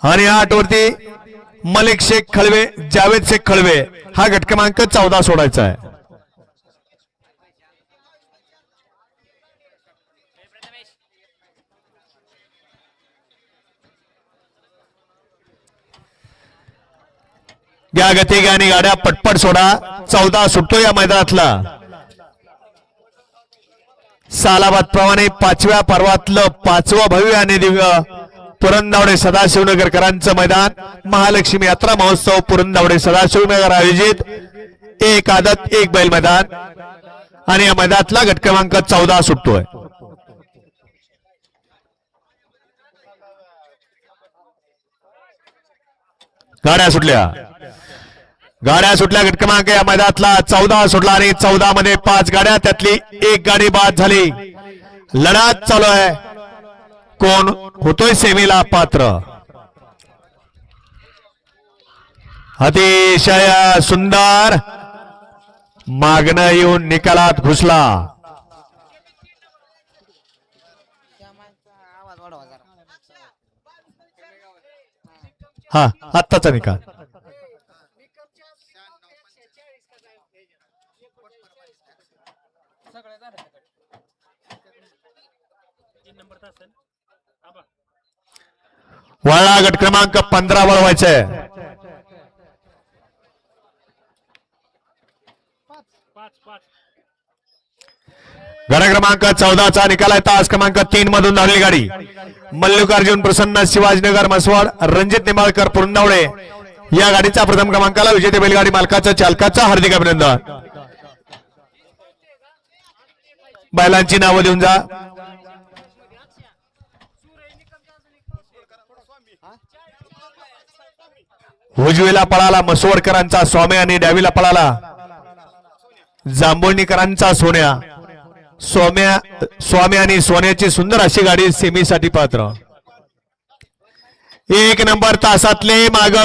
आणि 8 वरती मलिक शेख खळवे, जावेद शेख खळवे हा गट क्रमांक 14 सोडायचा आहे. घ्या गती आणि गाड्या पटपट सोडा. 14 सुटतो या मैदानातला. सालाबाद प्रमाणे 5व्या पर्वातलं 5वं भव्य आणि दिव्य पुरंदवडे सदाशिवनगरकरांचं मैदान महालक्ष्मी यात्रा महोत्सव पुरंदवडे सदाशिवनगर आयोजित एक आदत एक बैल मैदान आणि या मैदानातला गट क्रमांक 14 सुटतोय. गाड्या सुटल्या गट क्रमांक या मैदानातला 14 सुटला आणि 14 मध्ये 5 गाड्या त्यातली एक गाडी बाद झाली. लढत चालू आहे. कोण होतोय सेमीला पात्र. अतिशय सुंदर मागणं येऊन निकालात घुसला. हा आत्ताचा निकाल. वळला गट क्रमांक 15 वळवायचे. गट क्रमांक 14चा निकाल आहे. तास क्रमांक 3 मधून धावलेली गाडी मल्लिकार्जुन प्रसन्न शिवाजीनगर मसवाड रणजित निंबाळकर पुरंदवडे या गाडीचा प्रथम क्रमांकाला विजेते बैलगाडी मालकाच्या चालकाचा हार्दिक अभिनंदन. बैलांची नावं देऊन जा. उजवीला पळाला मसवडकरांचा स्वामी आणि डावीला पळाला जांभोळणीकरांचा सोन्या. स्वामी आणि सोन्याची सुंदर अशी गाडी सेमीसाठी पात्र. 1 नंबर तासातले माग